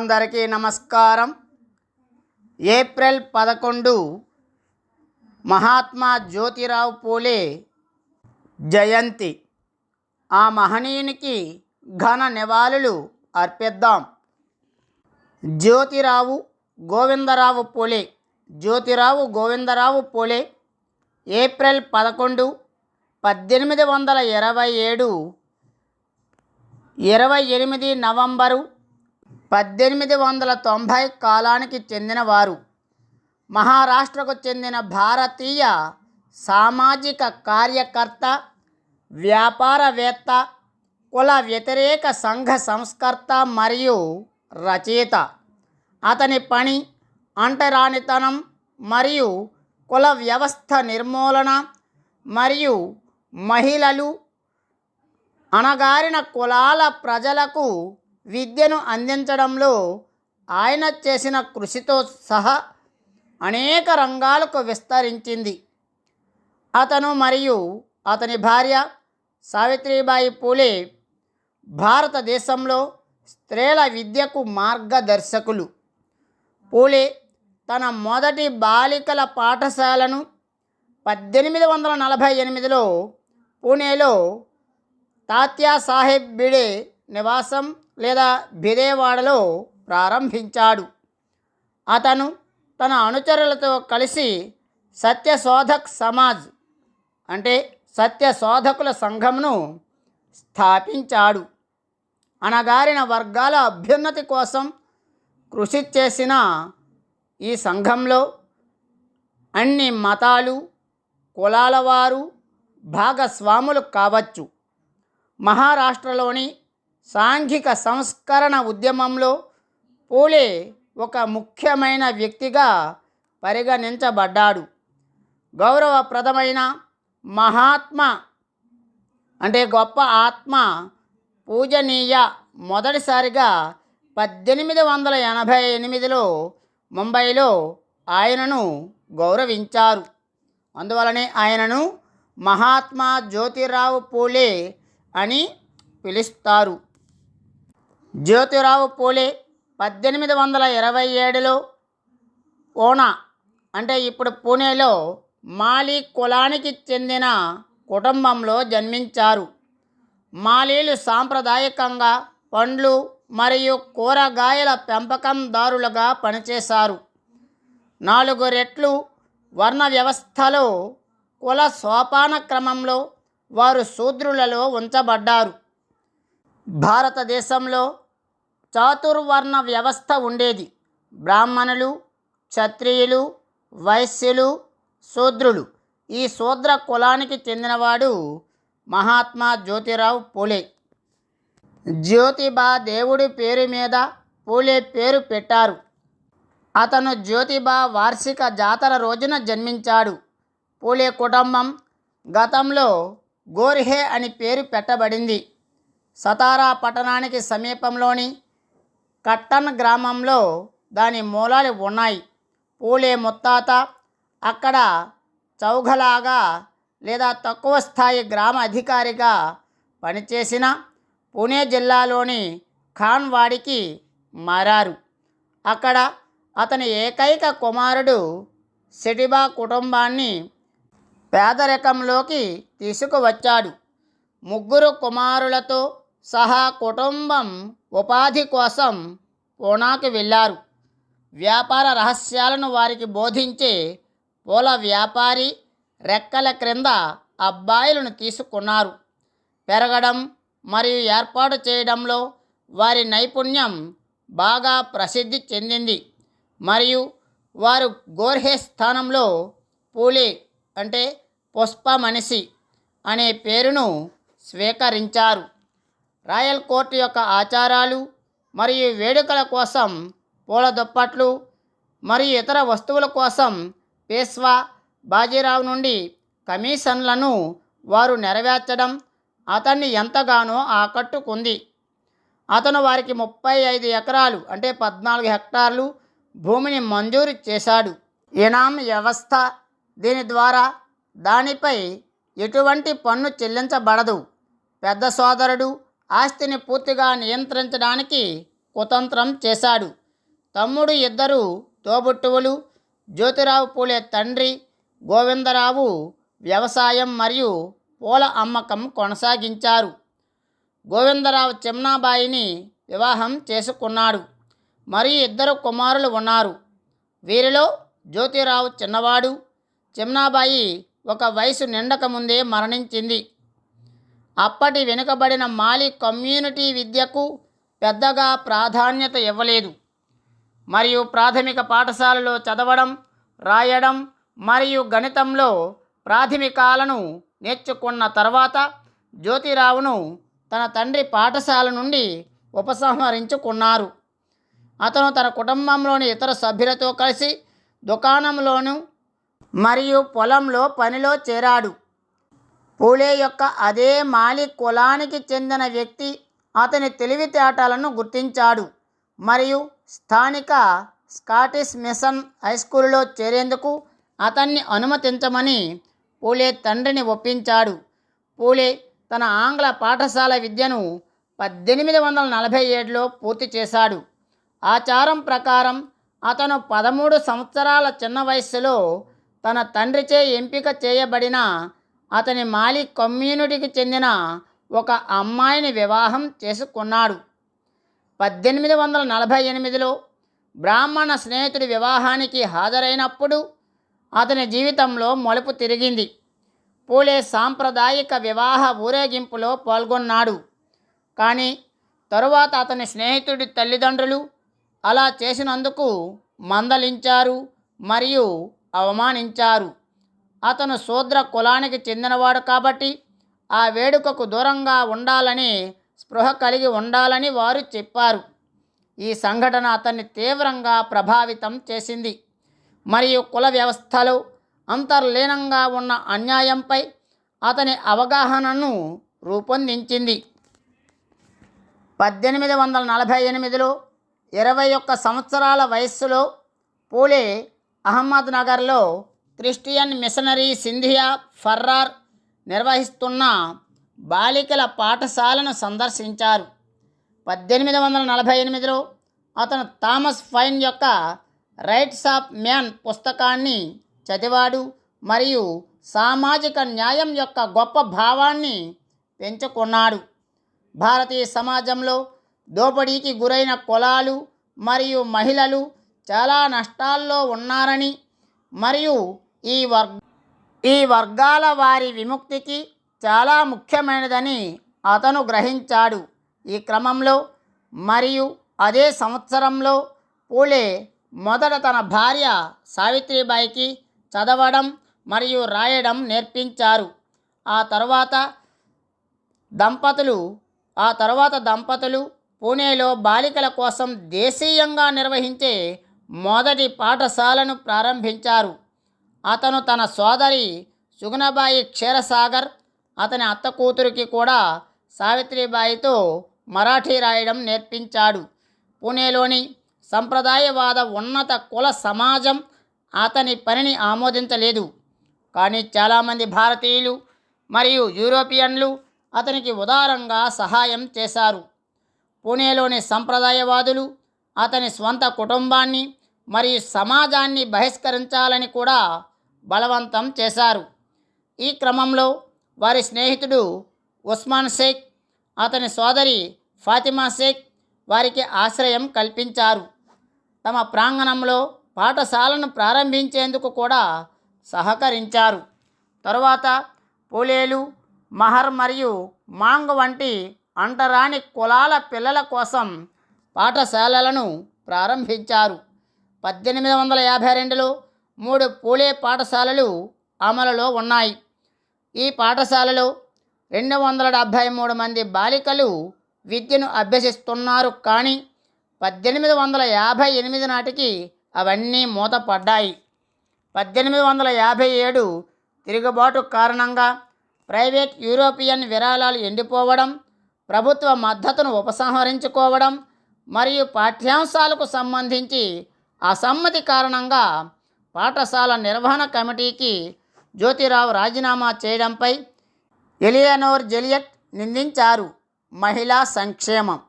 అందరికీ నమస్కారం. ఏప్రిల్ 11 మహాత్మా జ్యోతిరావు పూలే జయంతి. ఆ మహనీయునికి ఘన నివాళులు అర్పిద్దాం. జ్యోతిరావు గోవిందరావు పూలే. జ్యోతిరావు గోవిందరావు పూలే ఏప్రిల్ 11, 1827, 28 నవంబరు 1890 కాలానికి చెందినవారు. మహారాష్ట్రకు చెందిన భారతీయ సామాజిక కార్యకర్త, వ్యాపారవేత్త, కుల వ్యతిరేక సంఘ సంస్కర్త మరియు రచయిత. అతని పని అంటరానితనం మరియు కుల వ్యవస్థ నిర్మూలన మరియు మహిళలు, అణగారిన కులాల ప్రజలకు విద్యను అందించడంలో ఆయన చేసిన కృషితో సహా అనేక రంగాలకు విస్తరించింది. అతను మరియు అతని భార్య సావిత్రిబాయి పూలే భారతదేశంలో స్త్రీల విద్యకు మార్గదర్శకులు. పూలే తన మొదటి బాలికల పాఠశాలను 1848లో పూణేలో తాత్యా సాహెబ్ భిడే నివాసం లేదా భిదేవాడలో ప్రారంభించాడు. అతను తన అనుచరులతో కలిసి సత్యశోధక్ సమాజ్ అంటే సత్యశోధకుల సంఘంను స్థాపించాడు. అణగారిన వర్గాల అభ్యున్నతి కోసం కృషి చేసిన ఈ సంఘంలో అన్ని మతాలు, కులాల వారు భాగస్వాములు కావచ్చు. మహారాష్ట్రలోని సాంఘిక సంస్కరణ ఉద్యమంలో పూలే ఒక ముఖ్యమైన వ్యక్తిగా పరిగణించబడ్డాడు. గౌరవప్రదమైన మహాత్మా అంటే గొప్ప ఆత్మ, పూజనీయ మొదటిసారిగా 1888లో ముంబైలో ఆయనను గౌరవించారు. అందువలనే ఆయనను మహాత్మా జ్యోతిరావు పూలే అని పిలుస్తారు. జ్యోతిరావు పూలే 1827లో పూనా అంటే ఇప్పుడు పూణేలో మాలీ కులానికి చెందిన కుటుంబంలో జన్మించారు. మాలీలు సాంప్రదాయకంగా పండ్లు మరియు కూరగాయల పెంపకందారులుగా పనిచేశారు. 4 రెట్లు వర్ణ వ్యవస్థలో కుల సోపాన క్రమంలో వారు శూద్రులలో ఉంచబడ్డారు. భారతదేశంలో చాతుర్వర్ణ వ్యవస్థ ఉండేది. బ్రాహ్మణులు, క్షత్రియులు, వైశ్యులు, శూద్రులు. ఈ శూద్ర కులానికి చెందినవాడు మహాత్మా జ్యోతిరావు పూలే. జ్యోతిబా దేవుడి పేరు మీద పూలే పేరు పెట్టారు. అతను జ్యోతిబా వార్షిక జాతర రోజున జన్మించాడు. పూలే కుటుంబం గతంలో గోర్హే అని పేరు పెట్టబడింది. సతారా పట్టణానికి సమీపంలోని కట్టన్ గ్రామంలో దాని మూలాలు ఉన్నాయి. పూలే ముత్తాత అక్కడ చౌఘలాగా లేదా తక్కువ స్థాయి గ్రామ అధికారిగా పనిచేసిన పూణే జిల్లాలోని ఖాన్వాడికి మారారు. అక్కడ అతని ఏకైక కుమారుడు సెటిబా కుటుంబాన్ని పేదరికంలోకి తీసుకువచ్చాడు. 3 కుమారులతో సహా కుటుంబం ఉపాధి కోసం పూనాకు వెళ్ళారు. వ్యాపార రహస్యాలను వారికి బోధించే పూల వ్యాపారి రెక్కల క్రింద అబ్బాయిలను తీసుకున్నారు. పెరగడం మరియు ఏర్పాటు చేయడంలో వారి నైపుణ్యం బాగా ప్రసిద్ధి చెందింది మరియు వారు గోర్హే స్థానంలో పూలే అంటే పుష్ప మనిషి అనే పేరును స్వీకరించారు. రాయల్ కోర్టు యొక్క ఆచారాలు మరియు వేడుకల కోసం పూల దుప్పట్లు మరియు ఇతర వస్తువుల కోసం పేష్వా బాజీరావు నుండి కమిషన్లను వారు నెరవేర్చడం అతన్ని ఎంతగానో ఆకట్టుకుంది. అతను వారికి 35 ఎకరాలు అంటే 14 హెక్టార్లు భూమిని మంజూరు చేశాడు. ఇనాం వ్యవస్థ, దీని ద్వారా దానిపై ఎటువంటి పన్ను చెల్లించబడదు. పెద్ద సోదరుడు ఆస్తిని పూర్తిగా నియంత్రించడానికి కుతంత్రం చేశాడు. తమ్ముడు ఇద్దరు తోబుట్టువులు. జ్యోతిరావు పూలే తండ్రి గోవిందరావు వ్యవసాయం మరియు పూల అమ్మకం కొనసాగించారు. గోవిందరావు చిమ్నాబాయిని వివాహం చేసుకున్నాడు. మరియు ఇద్దరు కుమారులు ఉన్నారు. వీరిలో జ్యోతిరావు చిన్నవాడు. చిమ్నాబాయి ఒక వయసు నిండకముందే మరణించింది. అప్పటి వెనుకబడిన మాలి కమ్యూనిటీ విద్యకు పెద్దగా ప్రాధాన్యత ఇవ్వలేదు. మరియు ప్రాథమిక పాఠశాలలో చదవడం, రాయడం మరియు గణితంలో ప్రాథమికాలను నేర్చుకున్న తర్వాత జ్యోతిరావును తన తండ్రి పాఠశాల నుండి ఉపసంహరించుకున్నారు. అతను తన కుటుంబంలోని ఇతర సభ్యులతో కలిసి దుకాణంలోను మరియు పొలంలో పనిలో చేరాడు. పూలే యొక్క అదే మాలి కులానికి చెందిన వ్యక్తి అతని తెలివితేటలను గుర్తించాడు మరియు స్థానిక స్కాటిష్ మిషన్ హైస్కూలులో చేరేందుకు అతన్ని అనుమతించమని పూలే తండ్రిని ఒప్పించాడు. పూలే తన ఆంగ్ల పాఠశాల విద్యను 1847లో పూర్తి చేశాడు. ఆచారం ప్రకారం అతను 13 సంవత్సరాల చిన్న వయస్సులో తన తండ్రిచే ఎంపిక చేయబడిన అతని మాలి కమ్యూనిటీకి చెందిన ఒక అమ్మాయిని వివాహం చేసుకున్నాడు. 1848లో బ్రాహ్మణ స్నేహితుడి వివాహానికి హాజరైనప్పుడు అతని జీవితంలో మలుపు తిరిగింది. పూలే సాంప్రదాయిక వివాహ ఊరేగింపులో పాల్గొన్నాడు. కానీ తరువాత అతని స్నేహితుడి తల్లిదండ్రులు అలా చేసినందుకు మందలించారు మరియు అవమానించారు. అతను శూద్ర కులానికి చెందినవాడు కాబట్టి ఆ వేడుకకు దూరంగా ఉండాలని స్పృహ కలిగి ఉండాలని వారు చెప్పారు. ఈ సంఘటన అతన్ని తీవ్రంగా ప్రభావితం చేసింది మరియు కుల వ్యవస్థలో అంతర్లీనంగా ఉన్న అన్యాయంపై అతని అవగాహనను రూపొందించింది. 1848లో 21 సంవత్సరాల వయస్సులో పూలే అహ్మద్నగర్లో క్రిస్టియన్ మిషనరీ సింధియా ఫర్రార్ నిర్వహిస్తున్న బాలికల పాఠశాలను సందర్శించారు. 1848లో అతను థామస్ ఫైన్ యొక్క రైట్స్ ఆఫ్ మ్యాన్ పుస్తకాన్ని చదివాడు మరియు సామాజిక న్యాయం యొక్క గొప్ప భావాన్ని పెంచుకున్నాడు. భారతీయ సమాజంలో దోపిడీకి గురైన కులాలు మరియు మహిళలు చాలా నష్టాల్లో ఉన్నారని మరియు ఈ వర్గాల వారి విముక్తికి చాలా ముఖ్యమైనదని అతను గ్రహించాడు. ఈ క్రమంలో మరియు అదే సంవత్సరంలో పూలే మొదట తన భార్య సావిత్రిబాయికి చదవడం మరియు రాయడం నేర్పించారు. ఆ తర్వాత దంపతులు పూణేలో బాలికల కోసం దేశీయంగా నిర్వహించే మొదటి పాఠశాలను ప్రారంభించారు. అతను తన సోదరి సుగుణబాయి క్షీరసాగర్, అతని అత్త కూతురికి కూడా సావిత్రిబాయితో మరాఠీ రాయడం నేర్పించాడు. పూణేలోని సంప్రదాయవాద ఉన్నత కుల సమాజం అతని పనిని ఆమోదించలేదు. కానీ చాలామంది భారతీయులు మరియు యూరోపియన్లు అతనికి ఉదారంగా సహాయం చేశారు. పూణేలోని సంప్రదాయవాదులు అతని స్వంత కుటుంబాన్ని మరియు సమాజాన్ని బహిష్కరించాలని కూడా బలవంతం చేశారు. ఈ క్రమంలో వారి స్నేహితుడు ఉస్మాన్ షేక్, అతని సోదరి ఫాతిమా షేక్ వారికి ఆశ్రయం కల్పించారు. తమ ప్రాంగణంలో పాఠశాలను ప్రారంభించేందుకు కూడా సహకరించారు. తరువాత పూలేలు, మహర్ మరియు మాంగ్ వంటి అంటరాని కులాల పిల్లల కోసం పాఠశాలలను ప్రారంభించారు. 1852లో 3 పూలే పాఠశాలలు అమలులో ఉన్నాయి. ఈ పాఠశాలలో 273 మంది బాలికలు విద్యను అభ్యసిస్తున్నారు. కానీ 1858 నాటికి అవన్నీ మూతపడ్డాయి. 1857 తిరుగుబాటు కారణంగా ప్రైవేట్ యూరోపియన్ విరాళాలు ఎండిపోవడం, ప్రభుత్వ మద్దతును ఉపసంహరించుకోవడం మరియు పాఠ్యాంశాలకు సంబంధించి అసమ్మతి కారణంగా పాఠశాల నిర్వహణ కమిటీకి జ్యోతిరావు రాజీనామా చేయడంపై ఎలియనోర్ జెలియట్ నిందించారు. మహిళా సంక్షేమం.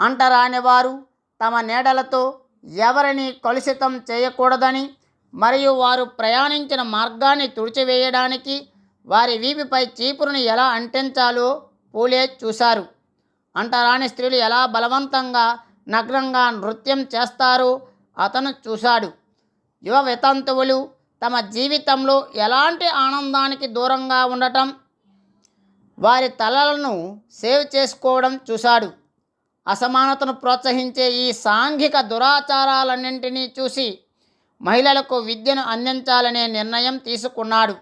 అంటరాని వారు తమ నీడలతో ఎవరిని కలుషితం చేయకూడదని మరియు వారు ప్రయాణించిన మార్గాన్ని తుడిచివేయడానికి వారి వీపుపై చీపురుని ఎలా అంటించాలో పూలే చూశారు. అంటరాని స్త్రీలు ఎలా బలవంతంగా నగ్నంగా నృత్యం చేస్తారో అతను చూశాడు. యువ వితంతువులు తమ జీవితంలో ఎలాంటి ఆనందానికి దూరంగా ఉండటం, వారి తలలను సేవ్ చేసుకోవడం చూశాడు. అసమానతను ప్రోత్సహించే ఈ సాంఘిక దురాచారాలన్నింటినీ చూసి మహిళలకు విద్యను అందించాలనే నిర్ణయం తీసుకున్నాడు.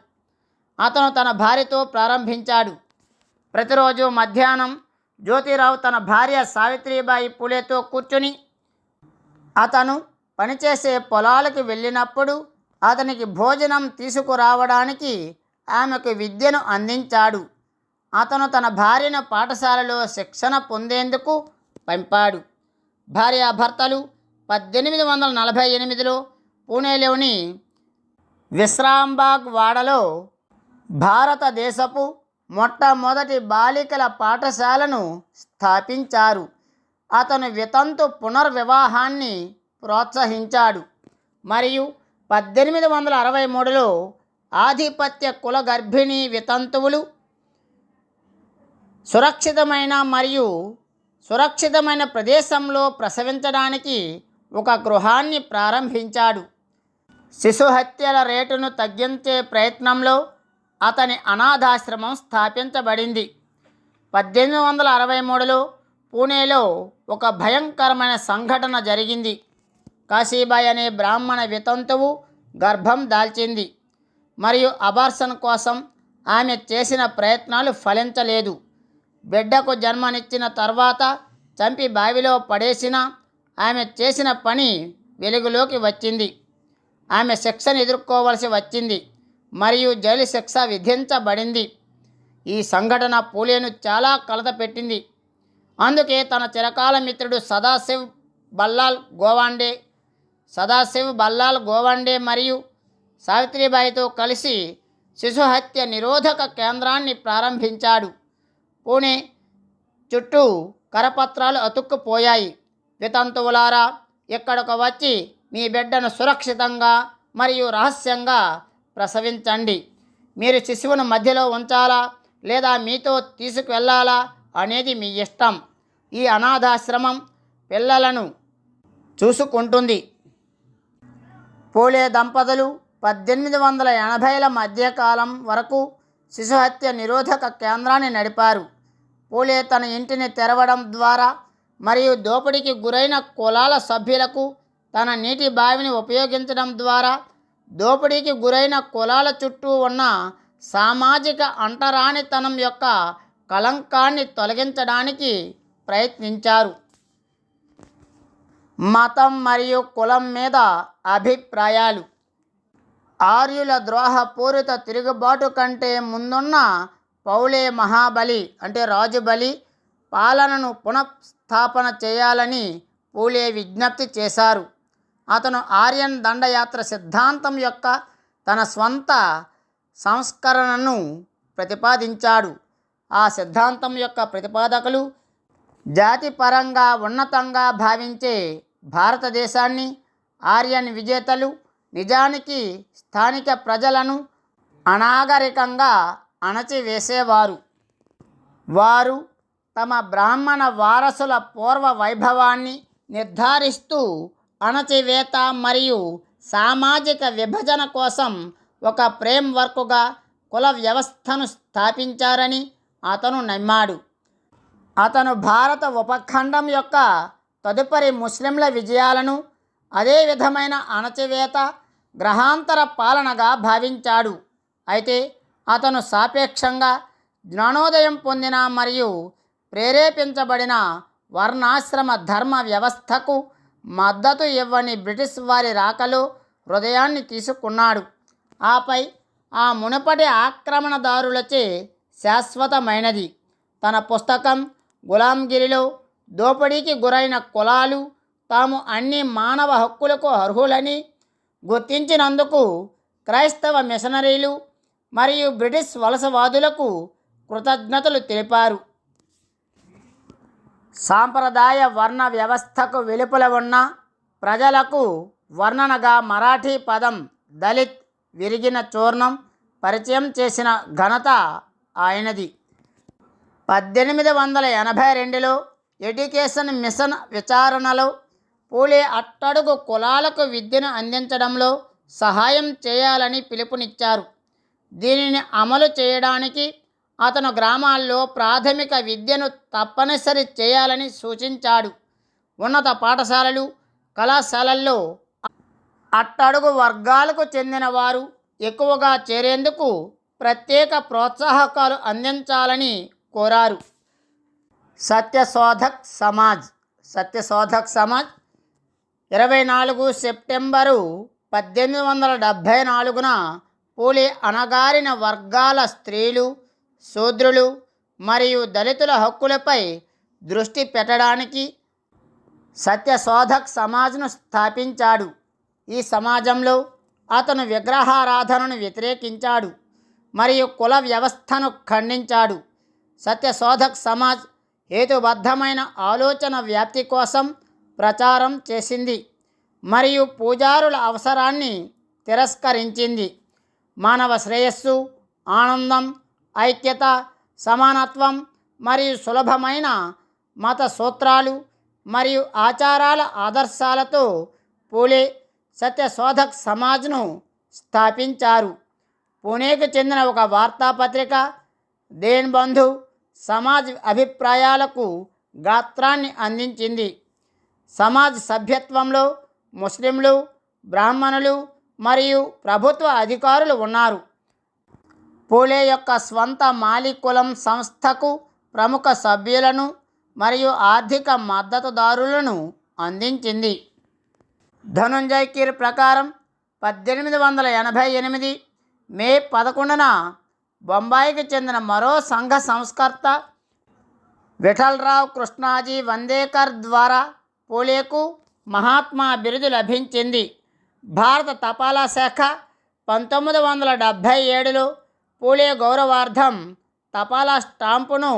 అతను తన భార్యతో ప్రారంభించాడు. ప్రతిరోజు మధ్యాహ్నం జ్యోతిరావు తన భార్య సావిత్రిబాయి పూలేతో కూర్చుని అతను పనిచేసే పొలాలకు వెళ్ళినప్పుడు అతనికి భోజనం తీసుకురావడానికి ఆమెకు విద్యను అందించాడు. అతను తన భార్యను పాఠశాలలో శిక్షణ పొందేందుకు పంపాడు. భార్యాభర్తలు 1848లో పూణేలోని విశ్రాంబాగ్ వాడలో భారతదేశపు మొట్టమొదటి బాలికల పాఠశాలను స్థాపించారు. అతను వితంతు పునర్వివాహాన్ని ప్రోత్సహించాడు మరియు 1863లో ఆధిపత్య కుల గర్భిణీ వితంతువులు సురక్షితమైన ప్రదేశంలో ప్రసవించడానికి ఒక గృహాన్ని ప్రారంభించాడు. శిశు హత్యల రేటును తగ్గించే ప్రయత్నంలో అతని అనాథాశ్రమం స్థాపించబడింది. 1863లో పూణేలో ఒక భయంకరమైన సంఘటన జరిగింది. కాశీబాయి అనే బ్రాహ్మణ వితంతువు గర్భం దాల్చింది మరియు అబార్షన్ కోసం ఆమె చేసిన ప్రయత్నాలు ఫలించలేదు. బిడ్డకు జన్మనిచ్చిన తర్వాత చంపి బావిలో పడేసిన ఆమె చేసిన పని వెలుగులోకి వచ్చింది. ఆమె శిక్షను ఎదుర్కోవలసి వచ్చింది మరియు జైలు శిక్ష విధించబడింది. ఈ సంఘటన పూలేను చాలా కలతపెట్టింది. అందుకే తన చిరకాల మిత్రుడు సదాశివ్ బల్లాల్ గోవాండే మరియు సావిత్రిబాయితో కలిసి శిశు హత్య నిరోధక కేంద్రాన్ని ప్రారంభించాడు. పూణే చుట్టూ కరపత్రాలు అతుక్కుపోయాయి. వితంతువులారా, ఇక్కడకు వచ్చి మీ బిడ్డను సురక్షితంగా మరియు రహస్యంగా ప్రసవించండి. మీరు శిశువును మధ్యలో ఉంచాలా లేదా మీతో తీసుకువెళ్ళాలా అనేది మీ ఇష్టం. ఈ అనాథాశ్రమం పిల్లలను చూసుకుంటుంది. పూలే దంపతులు 1880ల మధ్యకాలం వరకు శిశు హత్య నిరోధక కేంద్రాన్ని నడిపారు. పూలే తన ఇంటిని తెరవడం ద్వారా మరియు దోపిడీకి గురైన కులాల సభ్యులకు తన నీటి బావిని ఉపయోగించడం ద్వారా దోపిడీకి గురైన కులాల చుట్టూ ఉన్న సామాజిక అంటరానితనం యొక్క కళంకాన్ని తొలగించడానికి ప్రయత్నించారు. మతం మరియు కులం మీద అభిప్రాయాలు. ఆర్యుల ద్రోహపూరిత తిరుగుబాటు కంటే ముందున్న పౌలే మహాబలి అంటే రాజుబలి పాలనను పునఃస్థాపన చేయాలని పూలే విజ్ఞప్తి చేశారు. అతను ఆర్యన్ దండయాత్ర సిద్ధాంతం యొక్క తన స్వంత సంస్కరణను ప్రతిపాదించాడు. ఆ సిద్ధాంతం యొక్క ప్రతిపాదకులు జాతిపరంగా ఉన్నతంగా భావించే భారతదేశాన్ని ఆర్యన్ విజేతలు నిజానికి స్థానిక ప్రజలను అనాగరికంగా అణచివేసేవారు. వారు తమ బ్రాహ్మణ వారసుల పూర్వ వైభవాన్ని నిర్ధారిస్తూ అణచివేత మరియు సామాజిక విభజన కోసం ఒక ఫ్రేమ్వర్క్గా కుల వ్యవస్థను స్థాపించారని అతను నమ్మాడు. అతను భారత ఉపఖండం యొక్క తదుపరి ముస్లింల విజయాలను అదే విధమైన అణచివేత గ్రహాంతర పాలనగా భావించాడు. అయితే అతను సాపేక్షంగా జ్ఞానోదయం పొందిన మరియు ప్రేరేపించబడిన వర్ణాశ్రమ ధర్మ వ్యవస్థకు మద్దతు ఇవ్వని బ్రిటిష్ వారి రాకలో హృదయాన్ని తీసుకున్నాడు. ఆపై ఆ మునుపటి ఆక్రమణదారులచే శాశ్వతమైనది. తన పుస్తకం గులాంగిరిలో దోపిడీకి గురైన కులాలు తాము అన్ని మానవ హక్కులకు అర్హులని గుర్తించినందుకు క్రైస్తవ మిషనరీలు మరియు బ్రిటిష్ వలసవాదులకు కృతజ్ఞతలు తెలిపారు. సాంప్రదాయ వర్ణ వ్యవస్థకు వెలుపల ఉన్న ప్రజలకు వర్ణనగా మరాఠీ పదం దళిత్ విరిగిన చూర్ణం పరిచయం చేసిన ఘనత ఆయనది. 1882లో ఎడ్యుకేషన్ మిషన్ విచారణలో పూలే అట్టడుగు కులాలకు విద్యను అందించడంలో సహాయం చేయాలని పిలుపునిచ్చారు. దీనిని అమలు చేయడానికి అతను గ్రామాల్లో ప్రాథమిక విద్యను తప్పనిసరి చేయాలని సూచించాడు. ఉన్నత పాఠశాలలు, కళాశాలల్లో అట్టడుగు వర్గాలకు చెందిన వారు ఎక్కువగా చేరేందుకు ప్రత్యేక ప్రోత్సాహకాలు అందించాలని కోరారు. సత్యశోధక్ సమాజ్ 24 సెప్టెంబరు 1874న పూలే అణగారిన వర్గాల స్త్రీలు, శూద్రులు మరియు దళితుల హక్కులపై దృష్టి పెట్టడానికి సత్యశోధక్ సమాజ్ను స్థాపించాడు. ఈ సమాజంలో అతను విగ్రహారాధనను వ్యతిరేకించాడు మరియు కుల వ్యవస్థను ఖండించాడు. సత్యశోధక్ సమాజ్ హేతుబద్ధమైన ఆలోచన వ్యాప్తి కోసం ప్రచారం చేసింది మరియు పూజారుల అవసరాన్ని తిరస్కరించింది. మానవ శ్రేయస్సు, ఆనందం, ఐక్యత, సమానత్వం మరియు సులభమైన మత సూత్రాలు మరియు ఆచారాల ఆదర్శాలతో పూలే సత్యశోధక్ సమాజ్ను స్థాపించారు. పూణేకు చెందిన ఒక వార్తాపత్రిక దేన్బంధు సమాజ్ అభిప్రాయాలకు గాత్రాన్ని అందించింది. సమాజ్ సభ్యత్వంలో ముస్లింలు, బ్రాహ్మణులు మరియు ప్రభుత్వ అధికారులు ఉన్నారు. పూలే యొక్క స్వంత మాలికులం సంస్థకు ప్రముఖ సభ్యులను మరియు ఆర్థిక మద్దతుదారులను అందించింది. ధనుంజయ్ కీర్ ప్రకారం 1888 మే 11న బొంబాయికి చెందిన మరో సంఘ సంస్కర్త విఠలరావు కృష్ణాజీ వందేకర్ ద్వారా పూలేకు మహాత్మా బిరుదు లభించింది. భారత తపాలా శాఖ 1977లో పూలే గౌరవార్థం తపాలా స్టాంపును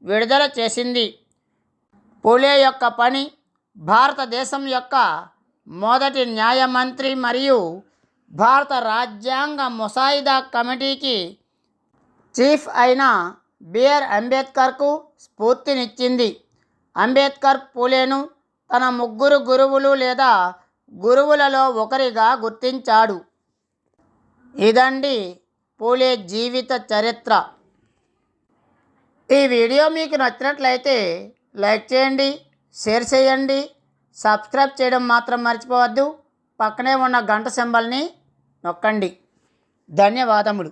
విడుదల చేసింది. పూలే యొక్క పని భారతదేశం యొక్క మొదటి న్యాయమంత్రి మరియు భారత రాజ్యాంగ ముసాయిదా కమిటీకి చీఫ్ అయిన బిఆర్ అంబేద్కర్కు స్ఫూర్తినిచ్చింది. అంబేద్కర్ పూలేను తన 3 గురువులు లేదా గురువులలో ఒకరిగా గుర్తించాడు. ఇదండి పూలే జీవిత చరిత్ర. ఈ వీడియో మీకు నచ్చినట్లయితే లైక్ చేయండి, షేర్ చేయండి, సబ్స్క్రైబ్ చేయడం మాత్రం మర్చిపోవద్దు. పక్కనే ఉన్న గంట సింబల్ని నొక్కండి. ధన్యవాదములు.